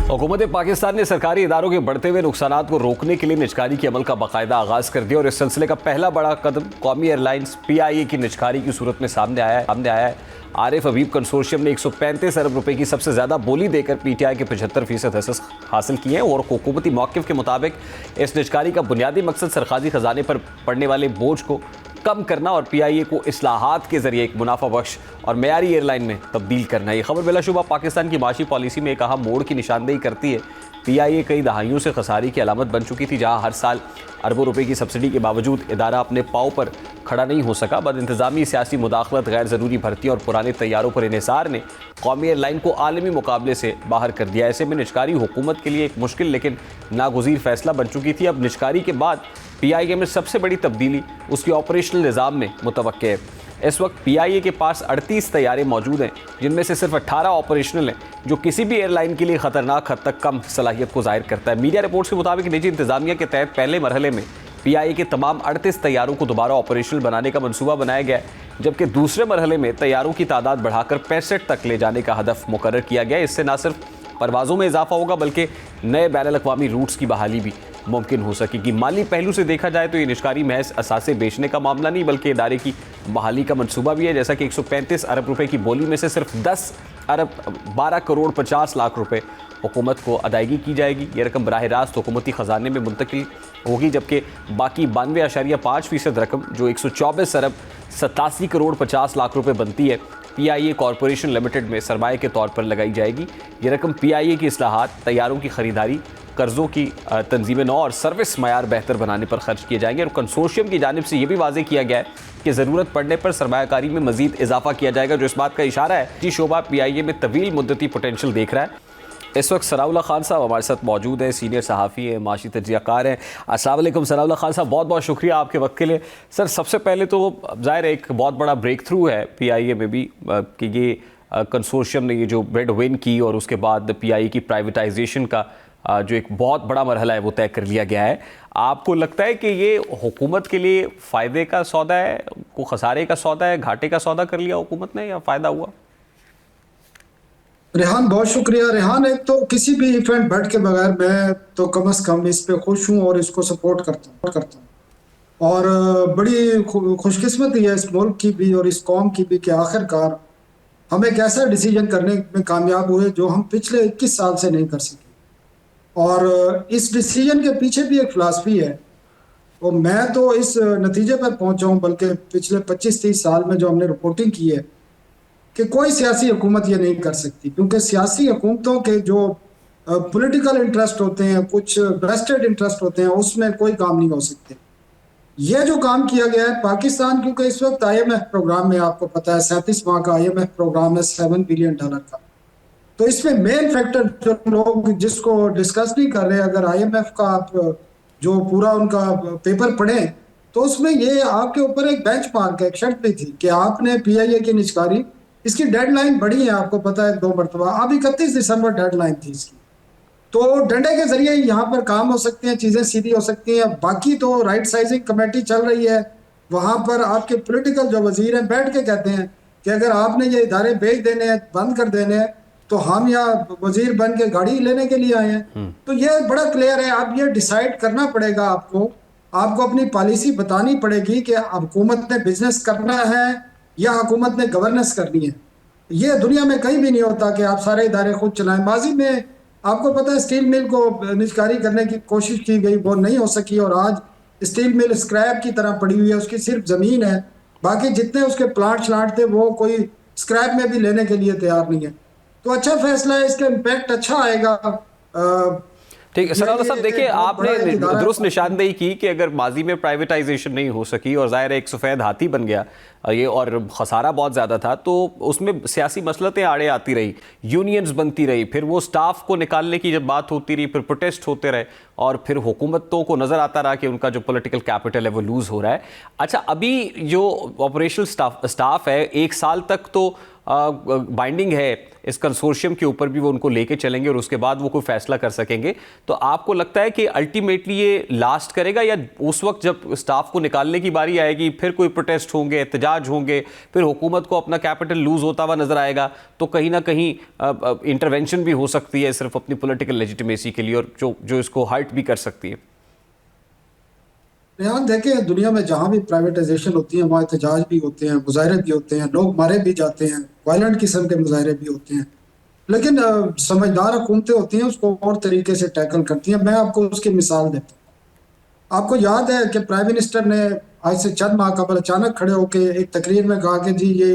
हुकूमत पाकिस्तान ने सरकारी इदारों के बढ़ते हुए नुकसानात को रोकने के लिए निजकारी के अमल का बाकायदा आगाज़ कर दिया और इस सिलसिले का पहला बड़ा कदम कौमी एयरलाइंस PIA की निजकारी की सूरत में सामने आया है। आरिफ हबीब कंसोर्शियम ने 135 अरब रुपए की सबसे ज़्यादा बोली देकर PTI के 75% हिस्से हासिल किए हैं और हुकूमती मौक़िफ़ के मुताबिक इस निजकारी का बुनियादी मकसद सरकारी ख़जाने पर पड़ने वाले बोझ को कम करना और PIA को इस्लाहात के जरिए एक मुनाफा बख्श और मयारी एयरलाइन में तब्दील करना है। ये खबर बिलाशुबा पाकिस्तान की माशी पॉलिसी में एक अहम मोड़ की निशानदेही करती है। PIA कई दहाइयों से खसारी की अलामत बन चुकी थी, जहां हर साल अरबों रुपए की सब्सिडी के बावजूद इदारा अपने पाँव पर खड़ा नहीं हो सका। बदइंतज़ामी, सियासी मुदाखलत, गैर ज़रूरी भर्ती और पुराने तैयारों पर इन्हिसार ने कौमी एयरलाइन को आलमी मुकाबले से बाहर कर दिया। ऐसे में निजकारी हुकूमत के लिए एक मुश्किल लेकिन नागुज़ीर फैसला बन चुकी थी। अब निजकारी के बाद PIA में सबसे बड़ी तब्दीली उसकी ऑपरेशनल निज़ाम में मुतवक्के है। इस वक्त PIA के पास 38 तैयारे मौजूद हैं, जिनमें से सिर्फ 18 ऑपरेशनल हैं, जो किसी भी एयरलाइन के लिए ख़तरनाक हद तक कम सलाहियत को ज़ाहिर करता है। मीडिया रिपोर्ट्स के मुताबिक निजी इंतज़ामिया के तहत पहले मरहले में PIA के तमाम 38 तैयारों को दोबारा ऑपरेशनल बनाने का मनसूबा बनाया गया है, जबकि दूसरे मरहले में तैयारों की तादाद बढ़ाकर 65 तक ले जाने का हदफ मुकर्रर किया गया है। इससे न सिर्फ परवाज़ों में इजाफा होगा बल्कि नए बैनुल-अक़वामी रूट्स की बहाली भी मुमकिन हो सकेगी। माली पहलू से देखा जाए तो ये निजकारी महज असासे बेचने का मामला नहीं बल्कि इदारे की बहाली का मंसूबा भी है। जैसा कि 135 अरब रुपए की बोली में से सिर्फ 10 अरब 12 करोड़ 50 लाख रुपए हुकूमत को अदायगी की जाएगी। ये रकम बराह रास्त हुकूमती ख़जाने में मुंतकिल होगी, जबकि बाकी 92.5% रकम जो 124 अरब 87 करोड़ 50 लाख रुपए बनती है PIA कॉरपोरेशन लिमिटेड में सरमाए के तौर पर लगाई जाएगी। ये रकम PIA की इस्लाहात, तैयारों की ख़रीदारी, कर्ज़ों की तंजीम नौ और सर्विस मयार बेहतर बनाने पर खर्च किए जाएंगे। और कंसोर्शियम की जानिब से ये भी वाज़ेह किया गया है कि ज़रूरत पड़ने पर सरमायाकारी में मज़ीद इजाफा किया जाएगा, जो इस बात का इशारा है कि शोबा PIA में तवील मुद्दती पोटेंशल देख रहा है। इस वक्त सनाउल्लाह खान साहब हमारे साथ मौजूद हैं, सीनियर सहाफ़ी हैं, माशी तजियाकार हैं। अस्सलाम वालेकुम सनाउल्लाह खान साहब, बहुत बहुत शुक्रिया आपके वक्त के लिए। सर, सबसे पहले तो ज़ाहिर है एक बहुत बड़ा ब्रेक थ्रू है PIA में भी कि ये कंसोर्शियम ने ये जो बिड विन की और उसके बाद PIA की प्राइवेटाइजेशन का जो एक बहुत बड़ा मरहला है वो तय कर लिया गया है। आपको लगता है कि ये हुकूमत के लिए फ़ायदे का सौदा है, को खसारे का सौदा है, घाटे का सौदा कर लिया हुकूमत ने या फ़ायदा हुआ? रेहान, बहुत शुक्रिया। रेहान, एक तो किसी भी इवेंट बढ़ के बगैर मैं तो कम से कम इस पे खुश हूँ और इसको सपोर्ट करता हूँ और बड़ी खुशकिस्मती है इस मुल्क की भी और इस कौम की भी कि आखिरकार हम एक ऐसा डिसीजन करने में कामयाब हुए जो हम पिछले 21 साल से नहीं कर सके। और इस डिसीजन के पीछे भी एक फ़िलासफ़ी है और मैं तो इस नतीजे पर पहुँचा हूँ, बल्कि पिछले 25-30 साल में जो हमने रिपोर्टिंग की है कि कोई सियासी हुकूमत ये नहीं कर सकती, क्योंकि सियासी हुकूमतों के जो पॉलिटिकल इंटरेस्ट होते हैं, कुछ वेस्टेड इंटरेस्ट होते हैं, उसमें कोई काम नहीं हो सकते। ये जो काम किया गया है पाकिस्तान, क्योंकि इस वक्त IMF प्रोग्राम में, आपको पता है 37 माह का IMF प्रोग्राम है $7 बिलियन का, तो इसमें मेन फैक्टर जो लोग जिसको डिस्कस नहीं कर रहे, अगर IMF का आप जो पूरा उनका पेपर पढ़ें तो उसमें ये आपके ऊपर एक बेंच मार्क है, एक शर्त भी थी कि आपने PIA की निजकारी, इसकी डेडलाइन बड़ी है, आपको पता है 2 मरतबा, अब 31 दिसंबर डेडलाइन थी इसकी, तो डंडे के जरिए यहाँ पर काम हो सकते हैं, चीज़ें सीधी हो सकती हैं। बाकी तो राइट साइजिंग कमेटी चल रही है, वहाँ पर आपके पॉलिटिकल जो वजीर हैं बैठ के कहते हैं कि अगर आपने ये इदारे बेच देने हैं, बंद कर देने हैं, तो हम यहाँ वजीर बन के गाड़ी लेने के लिए आए हैं। तो ये बड़ा क्लियर है। अब ये डिसाइड करना पड़ेगा आपको अपनी पॉलिसी बतानी पड़ेगी कि हुकूमत ने बिजनेस करना है या हुकूमत ने गवर्नेंस करनी है। ये दुनिया में कहीं भी नहीं होता कि आप सारे इदारे खुद चलाएं। माजी में आपको पता है स्टील मिल को निजकारी करने की कोशिश की गई, वो नहीं हो सकी और आज स्टील मिल स्क्रैप की तरह पड़ी हुई है, उसकी सिर्फ ज़मीन है, बाकी जितने उसके प्लांट थे वो कोई स्क्रैप में भी लेने के लिए तैयार नहीं है। तो अच्छा फैसला है, इसका इम्पैक्ट अच्छा आएगा। ठीक है सनाउल्लाह साहब, देखिए आपने दुरुस्त निशानदेही की कि अगर माजी में प्राइवेटाइजेशन नहीं हो सकी और ज़ाहिर है एक सफ़ेद हाथी बन गया ये और खसारा बहुत ज़्यादा था, तो उसमें सियासी मसलतें आड़े आती रही, यूनियंस बनती रही, फिर वो स्टाफ को निकालने की जब बात होती रही, फिर प्रोटेस्ट होते रहे और फिर हुकूमतों को नज़र आता रहा कि उनका जो पॉलिटिकल कैपिटल है वो लूज़ हो रहा है। अच्छा, अभी जो ऑपरेशनल स्टाफ है 1 साल तक तो बाइंडिंग है इस कंसोर्शियम के ऊपर भी वो उनको लेके चलेंगे और उसके बाद वो कोई फैसला कर सकेंगे। तो आपको लगता है कि अल्टीमेटली ये लास्ट करेगा, या उस वक्त जब स्टाफ को निकालने की बारी आएगी फिर कोई प्रोटेस्ट होंगे, एहतजाज होंगे, फिर हुकूमत को अपना कैपिटल लूज होता हुआ नजर आएगा, तो कहीं ना कहीं इंटरवेंशन भी हो सकती है सिर्फ अपनी पॉलिटिकल लेजिटिमेसी के लिए, और जो इसको हर्ट भी कर सकती है? यहाँ देखें, दुनिया में जहाँ भी प्राइवेटाइजेशन होती है वहाँ एहतजाज भी होते हैं, मुजाहरे भी होते हैं, लोग मारे भी जाते हैं, वायलेंट किस्म के मुजाहरे भी होते हैं। लेकिन समझदार हुकूमतें होती हैं उसको और तरीके से टैकल करती हैं। मैं आपको उसकी मिसाल देता हूँ। आपको याद है कि प्राइम मिनिस्टर ने आज से चंद माह कबल अचानक खड़े होकर एक तकरीर में कहा कि जी ये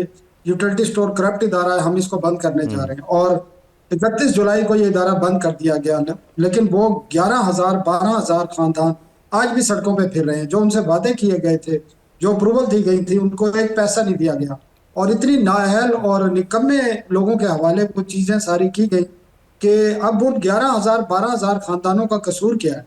यूटिलिटी स्टोर करप्ट इदारा है, हम इसको बंद करने जा रहे हैं, और 31 जुलाई को ये इदारा बंद कर दिया गया। लेकिन वो 11,000 12,000 खानदान आज भी सड़कों पे फिर रहे हैं। जो उनसे वादे किए गए थे, जो अप्रूवल दी गई थी, उनको एक पैसा नहीं दिया गया, और इतनी नाअहल और निकम्मे लोगों के हवाले कुछ चीजें सारी की गई कि अब वो 11,000 12,000 खानदानों का कसूर क्या है?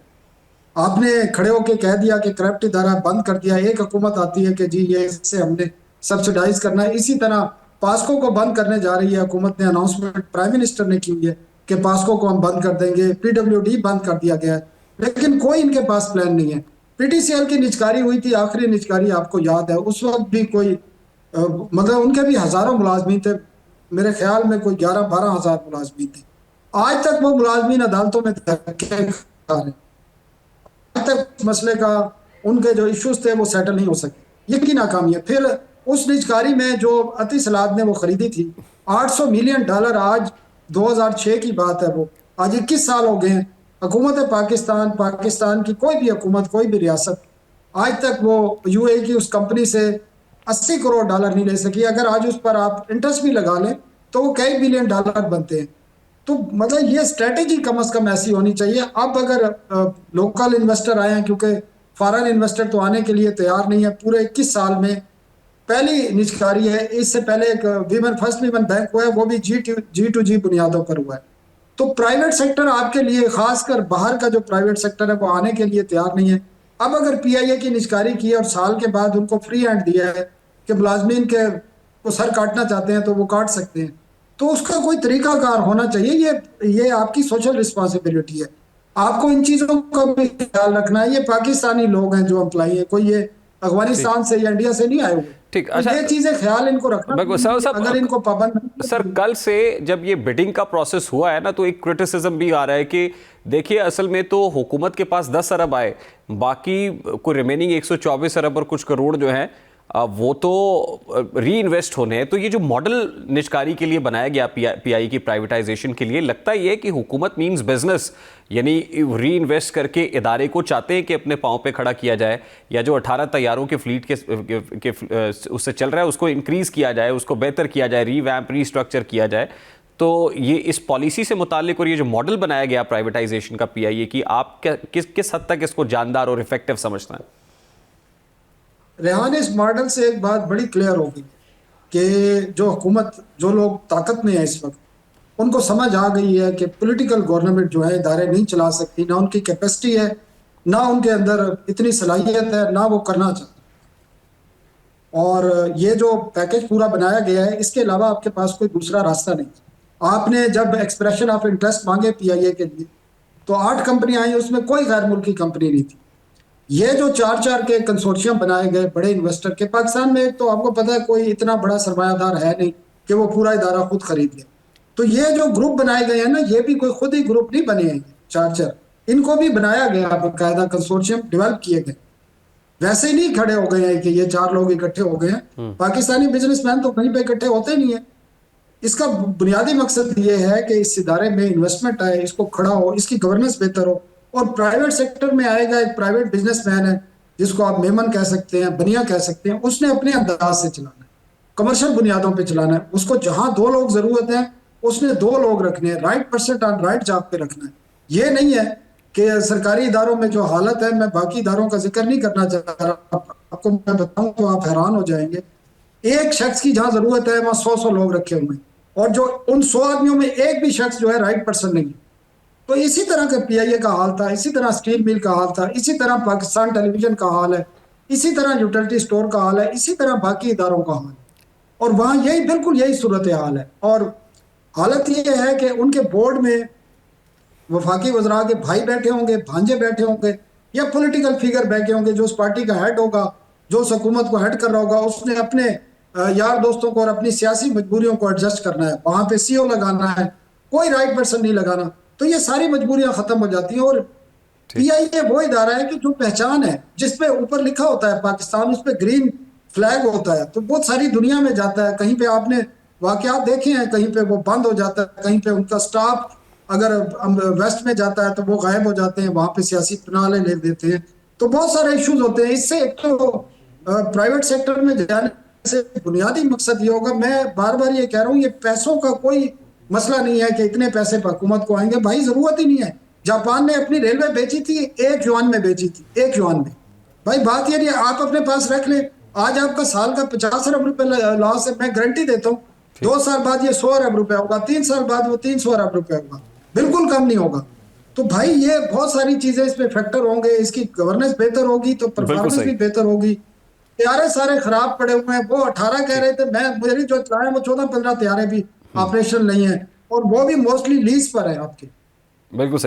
आपने खड़े होके कह दिया कि करप्ट इदारा बंद कर दिया। एक हुकूमत आती है कि जी ये इससे हमने सब्सिडाइज करना है। इसी तरह पास्को को बंद करने जा रही है हुकूमत ने, अनाउंसमेंट प्राइम मिनिस्टर ने की हुई है कि पास्को को हम बंद कर देंगे। PWD बंद कर दिया गया है, लेकिन कोई इनके पास प्लान नहीं है। PTCL की निजकारी हुई थी, आखिरी निजकारी आपको याद है, उस वक्त भी कोई मतलब उनके भी हजारों मुलाजमीन थे, मेरे ख्याल में कोई 11-12 हजार मुलाजमीन थे। आज तक वो मुलाजमीन अदालतों में धक्के खा रहे हैं। आज तक मसले का उनके जो इश्यूज थे वो सेटल नहीं हो सके। ये की नाकामी है। फिर उस निजकारी में जो अति सलाद ने वो खरीदी थी, $800 मिलियन, आज 2006 की बात है, वो आज 21 साल हो गए हैं। हुकूमत पाकिस्तान की कोई भी हुकूमत, कोई भी रियासत आज तक वो UAE की उस कंपनी से $80 करोड़ नहीं ले सकी। अगर आज उस पर आप इंटरेस्ट भी लगा लें तो वो कई बिलियन डॉलर बनते हैं। तो मतलब ये स्ट्रेटेजी कम से कम ऐसी होनी चाहिए। अब अगर लोकल इन्वेस्टर आए हैं, क्योंकि फॉरेन इन्वेस्टर तो आने के लिए तैयार नहीं है, पूरे 21 साल में पहली निजकारी है। इससे पहले एक फर्स्ट वीमेन बैंक हुआ है, वो भी G2G बुनियादों पर हुआ है। तो प्राइवेट सेक्टर आपके लिए, खासकर बाहर का जो प्राइवेट सेक्टर है, वो आने के लिए तैयार नहीं है। अब अगर PIA की निजकारी की है और साल के बाद उनको फ्री हैंड दिया है कि मुलाजमीन के वो सर काटना चाहते हैं तो वो काट सकते हैं, तो उसका कोई तरीकाकार होना चाहिए। ये आपकी सोशल रिस्पॉन्सिबिलिटी है, आपको इन चीजों का भी ख्याल रखना है। ये पाकिस्तानी लोग हैं जो एम्प्लॉई है, कोई ये अफगानिस्तान से या इंडिया से नहीं आए हुए। ठीक, तो अच्छा, ये चीजें ख्याल इनको रखना, अगर इनको पाबंद। सर, कल से जब ये बिडिंग का प्रोसेस हुआ है ना, तो एक क्रिटिसिज्म भी आ रहा है कि देखिए असल में तो हुकूमत के पास 10 अरब आए, बाकी कोई रिमेनिंग 124 अरब और कुछ करोड़ जो हैं वो तो री इन्वेस्ट होने हैं। तो ये जो मॉडल निजकारी के लिए बनाया गया PI की प्राइवेटाइजेशन के लिए, लगता है ये कि हुकूमत मीन्स बिजनेस, यानी री इन्वेस्ट करके इदारे को चाहते हैं कि अपने पाँव पे खड़ा किया जाए, या जो 18 तैयारों के फ्लीट के उससे चल रहा है उसको इंक्रीज़ किया जाए, उसको बेहतर किया जाए, रीवैम्प रीस्ट्रक्चर किया जाए। तो ये इस पॉलिसी से मुतालिक और ये जो मॉडल बनाया गया प्राइवेटाइजेशन का PIA की, आप किस हद तक इसको जानदार और इफेक्टिव समझते हैं? रेहान, इस मॉडल से एक बात बड़ी क्लियर होगी कि जो हुकूमत, जो लोग ताकत में है इस वक्त, उनको समझ आ गई है कि पॉलिटिकल गवर्नमेंट जो है इदारे नहीं चला सकती, ना उनकी कैपेसिटी है, ना उनके अंदर इतनी सलाहियत है, ना वो करना चाहते। और ये जो पैकेज पूरा बनाया गया है, इसके अलावा आपके पास कोई दूसरा रास्ता नहीं। आपने जब एक्सप्रेशन ऑफ इंटरेस्ट मांगे PIA के लिए, तो 8 कंपनियां आई, उसमें कोई गैर मुल्की कंपनी नहीं थी। ये जो 4-4 के कंसोर्शियम बनाए गए बड़े इन्वेस्टर के, पाकिस्तान में एक तो आपको पता है कोई इतना बड़ा सरमायादार है नहीं कि वो पूरा इदारा खुद खरीद ले। तो ये जो ग्रुप बनाए गए हैं ना, ये भी कोई खुद ही ग्रुप नहीं बने हैं, 4-4, इनको भी बनाया गया, बाकायदा कंसोर्शियम डेवलप किए गए। वैसे ही नहीं खड़े हो गए हैं कि ये 4 लोग इकट्ठे हो गए हैं। पाकिस्तानी बिजनेसमैन तो कहीं पे इकट्ठे होते नहीं है। इसका बुनियादी मकसद ये है कि इस इदारे में इन्वेस्टमेंट आए, इसको खड़ा हो, इसकी गवर्नेंस बेहतर हो। और प्राइवेट सेक्टर में आएगा एक प्राइवेट बिजनेसमैन है, जिसको आप मेमन कह सकते हैं, बनिया कह सकते हैं, उसने अपने अंदाज से चलाना है, कमर्शियल बुनियादों पे चलाना है। उसको जहां 2 लोग जरूरत है, उसने 2 लोग रखने हैं, right person on right job पे रखना है। ये नहीं है कि सरकारी इदारों में जो हालत है, मैं बाकी इदारों का जिक्र नहीं करना चाह रहा, आपको मैं बताऊं तो आप हैरान हो जाएंगे। एक शख्स की जहां जरूरत है, वहां 100 लोग रखे हुए हैं, और जो उन 100 आदमियों में एक भी शख्स जो है राइट पर्सन नहीं है। तो इसी तरह का PIA का हाल था, इसी तरह स्टील मिल का हाल था, इसी तरह पाकिस्तान टेलीविजन का हाल है, इसी तरह यूटिलिटी स्टोर का हाल है, इसी तरह बाकी इदारों का हाल है। और वहां बिल्कुल यही सूरत हाल है। और हालत ये है कि उनके बोर्ड में वफाकी वज़रा के भाई बैठे होंगे, भांजे बैठे होंगे, या पॉलिटिकल फिगर बैठे होंगे। जो उस पार्टी का हेड होगा, जो उस हुकूमत को हेड कर रहा होगा, उसने अपने यार दोस्तों को और अपनी सियासी मजबूरियों को एडजस्ट करना है, वहां पे सीओ लगाना है, कोई राइट पर्सन नहीं लगाना। तो ये सारी मजबूरियां खत्म हो जाती हैं। और पीआईए वो इदारा है कि जो पहचान है, जिसपे ऊपर लिखा होता है पाकिस्तान, उस पर ग्रीन फ्लैग होता है, तो बहुत सारी दुनिया में जाता है। कहीं पे आपने वाकयात देखे हैं, कहीं पे वो बंद हो जाता है, कहीं पे उनका स्टाफ अगर वेस्ट में जाता है तो वो गायब हो जाते हैं, वहां पे सियासी पनाले ले देते हैं। तो बहुत सारे इश्यूज होते हैं। इससे एक तो प्राइवेट सेक्टर में जाने से बुनियादी मकसद ये होगा, मैं बार बार ये कह रहा हूँ, ये पैसों का कोई मसला नहीं है कि इतने पैसे हुकूमत को आएंगे, भाई जरूरत ही नहीं है। जापान ने अपनी रेलवे बेची थी 1 युआन में, बेची थी 1 युआन में। भाई बात ये नहीं है, आप अपने पास रख लें। आज आपका साल का 50 अरब रुपए लॉस है, मैं गारंटी देता हूँ 2 साल बाद ये 100 अरब रुपए होगा, 3 साल बाद वो 300 अरब रुपए होगा, बिल्कुल कम नहीं होगा। तो भाई ये बहुत सारी चीजें इसमें फैक्टर होंगे। इसकी गवर्नेंस बेहतर होगी तो परफॉर्मेंस भी बेहतर होगी। तैयारे सारे खराब पड़े हुए हैं। वो 18 कह रहे थे, मैं मुझे नहीं जो चलाए, वो 14-15 तैयारे भी ऑपरेशन नहीं है, और वो भी मोस्टली लीज पर है आपके। बिल्कुल सही।